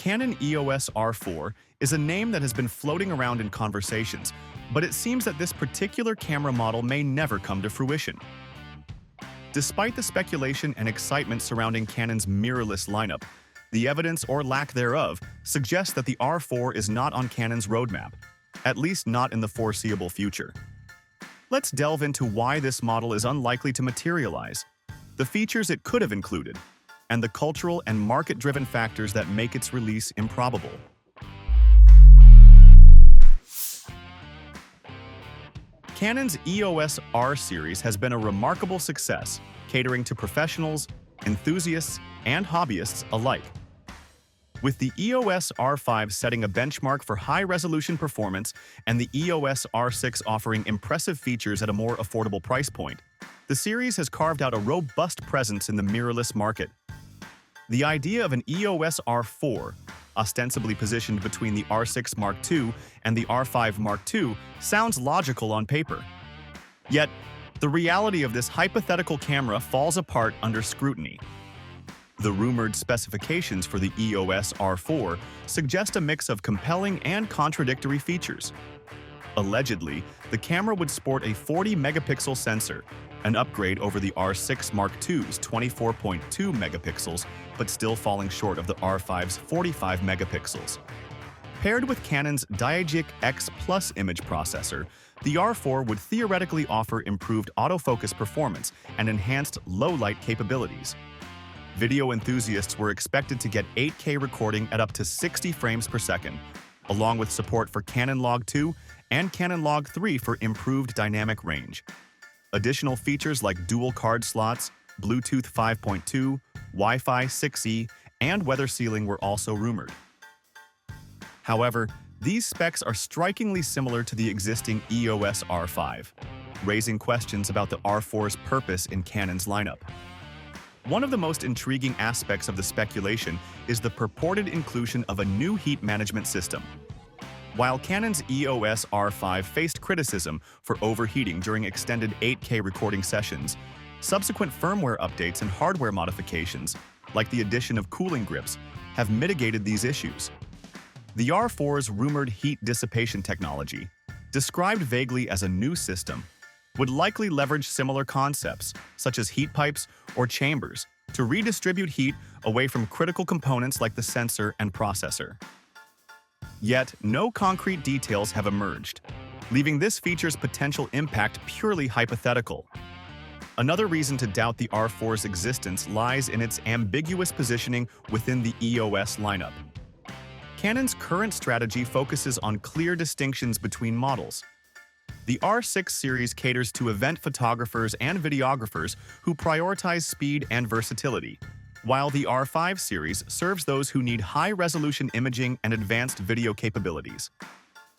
Canon EOS R4 is a name that has been floating around in conversations, but it seems that this particular camera model may never come to fruition. Despite the speculation and excitement surrounding Canon's mirrorless lineup, the evidence or lack thereof suggests that the R4 is not on Canon's roadmap, at least not in the foreseeable future. Let's delve into why this model is unlikely to materialize, the features it could have included, and the cultural and market-driven factors that make its release improbable. Canon's EOS R series has been a remarkable success, catering to professionals, enthusiasts, and hobbyists alike. With the EOS R5 setting a benchmark for high-resolution performance and the EOS R6 offering impressive features at a more affordable price point, the series has carved out a robust presence in the mirrorless market. The idea of an EOS R4, ostensibly positioned between the R6 Mark II and the R5 Mark II, sounds logical on paper. Yet, the reality of this hypothetical camera falls apart under scrutiny. The rumored specifications for the EOS R4 suggest a mix of compelling and contradictory features. Allegedly, the camera would sport a 40-megapixel sensor, an upgrade over the R6 Mark II's 24.2 megapixels, but still falling short of the R5's 45 megapixels. Paired with Canon's Digic X Plus image processor, the R4 would theoretically offer improved autofocus performance and enhanced low-light capabilities. Video enthusiasts were expected to get 8K recording at up to 60 frames per second, along with support for Canon Log 2 and Canon Log 3 for improved dynamic range. Additional features like dual card slots, Bluetooth 5.2, Wi-Fi 6E, and weather sealing were also rumored. However, these specs are strikingly similar to the existing EOS R5, raising questions about the R4's purpose in Canon's lineup. One of the most intriguing aspects of the speculation is the purported inclusion of a new heat management system. While Canon's EOS R5 faced criticism for overheating during extended 8K recording sessions, subsequent firmware updates and hardware modifications, like the addition of cooling grips, have mitigated these issues. The R4's rumored heat dissipation technology, described vaguely as a new system, would likely leverage similar concepts, such as heat pipes or chambers, to redistribute heat away from critical components like the sensor and processor. Yet, no concrete details have emerged, leaving this feature's potential impact purely hypothetical. Another reason to doubt the R4's existence lies in its ambiguous positioning within the EOS lineup. Canon's current strategy focuses on clear distinctions between models. The R6 series caters to event photographers and videographers who prioritize speed and versatility, while the R5 series serves those who need high-resolution imaging and advanced video capabilities.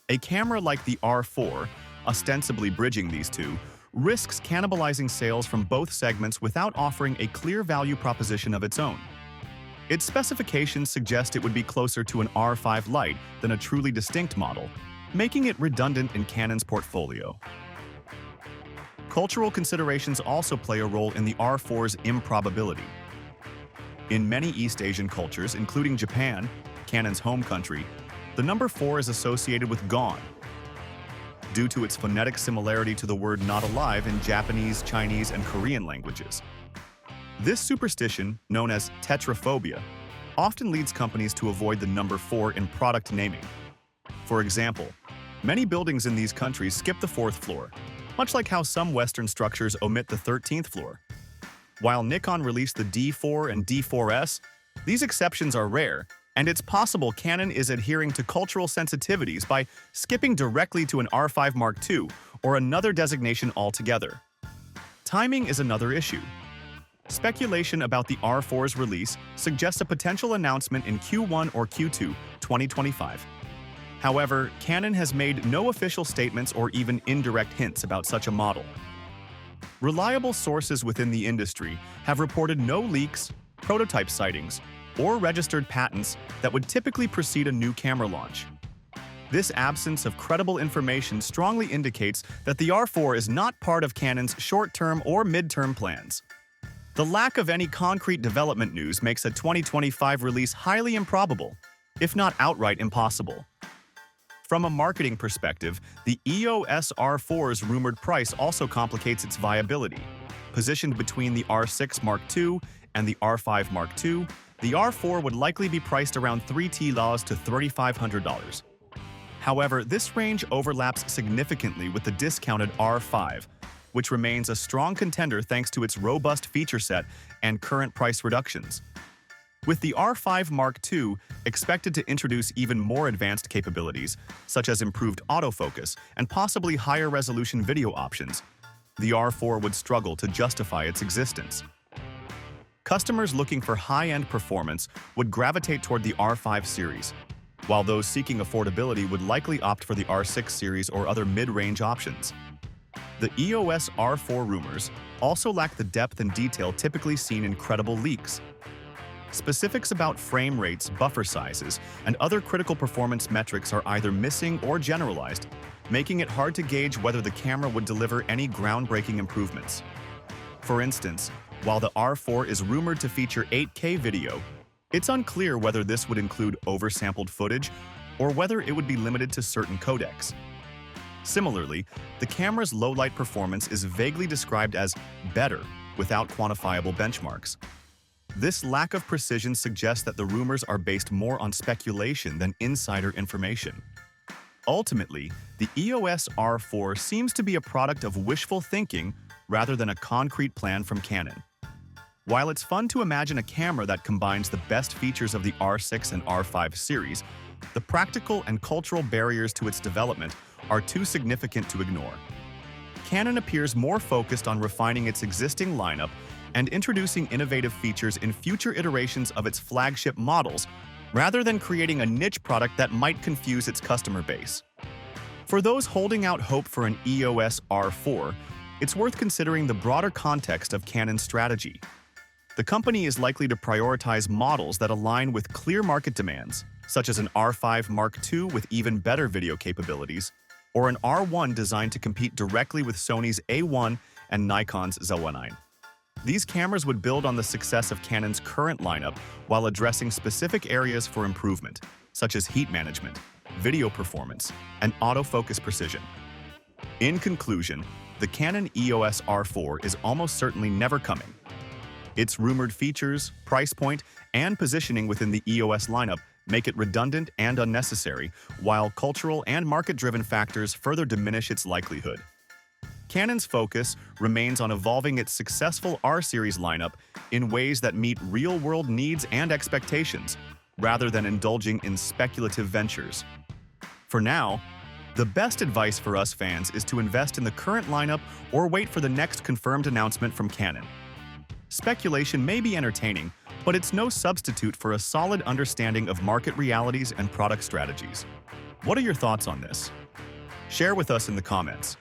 A camera like the R4, ostensibly bridging these two, risks cannibalizing sales from both segments without offering a clear value proposition of its own. Its specifications suggest it would be closer to an R5 Lite than a truly distinct model, making it redundant in Canon's portfolio. Cultural considerations also play a role in the R4's improbability. In many East Asian cultures, including Japan, Canon's home country, the number 4 is associated with gone, due to its phonetic similarity to the word not alive in Japanese, Chinese, and Korean languages. This superstition, known as tetraphobia, often leads companies to avoid the number 4 in product naming. For example, many buildings in these countries skip the 4th floor, much like how some Western structures omit the 13th floor. While Nikon released the D4 and D4S, these exceptions are rare, and it's possible Canon is adhering to cultural sensitivities by skipping directly to an R5 Mark II or another designation altogether. Timing is another issue. Speculation about the R4's release suggests a potential announcement in Q1 or Q2 2025. However, Canon has made no official statements or even indirect hints about such a model. Reliable sources within the industry have reported no leaks, prototype sightings, or registered patents that would typically precede a new camera launch. This absence of credible information strongly indicates that the R4 is not part of Canon's short-term or mid-term plans. The lack of any concrete development news makes a 2025 release highly improbable, if not outright impossible. From a marketing perspective, the EOS R4's rumored price also complicates its viability. Positioned between the R6 Mark II and the R5 Mark II, the R4 would likely be priced around $3,000 to $3,500. However, this range overlaps significantly with the discounted R5, which remains a strong contender thanks to its robust feature set and current price reductions. With the R5 Mark II expected to introduce even more advanced capabilities, such as improved autofocus and possibly higher resolution video options, the R4 would struggle to justify its existence. Customers looking for high-end performance would gravitate toward the R5 series, while those seeking affordability would likely opt for the R6 series or other mid-range options. The EOS R4 rumors also lack the depth and detail typically seen in credible leaks. Specifics about frame rates, buffer sizes, and other critical performance metrics are either missing or generalized, making it hard to gauge whether the camera would deliver any groundbreaking improvements. For instance, while the R4 is rumored to feature 8K video, it's unclear whether this would include oversampled footage or whether it would be limited to certain codecs. Similarly, the camera's low-light performance is vaguely described as better without quantifiable benchmarks. This lack of precision suggests that the rumors are based more on speculation than insider information. Ultimately, the EOS R4 seems to be a product of wishful thinking rather than a concrete plan from Canon. While it's fun to imagine a camera that combines the best features of the R6 and R5 series, the practical and cultural barriers to its development are too significant to ignore. Canon appears more focused on refining its existing lineup and introducing innovative features in future iterations of its flagship models, rather than creating a niche product that might confuse its customer base. For those holding out hope for an EOS R4, it's worth considering the broader context of Canon's strategy. The company is likely to prioritize models that align with clear market demands, such as an R5 Mark II with even better video capabilities, or an R1 designed to compete directly with Sony's A1 and Nikon's Z9. These cameras would build on the success of Canon's current lineup while addressing specific areas for improvement, such as heat management, video performance, and autofocus precision. In conclusion, the Canon EOS R4 is almost certainly never coming. Its rumored features, price point, and positioning within the EOS lineup make it redundant and unnecessary, while cultural and market-driven factors further diminish its likelihood. Canon's focus remains on evolving its successful R-series lineup in ways that meet real-world needs and expectations, rather than indulging in speculative ventures. For now, the best advice for us fans is to invest in the current lineup or wait for the next confirmed announcement from Canon. Speculation may be entertaining, but it's no substitute for a solid understanding of market realities and product strategies. What are your thoughts on this? Share with us in the comments.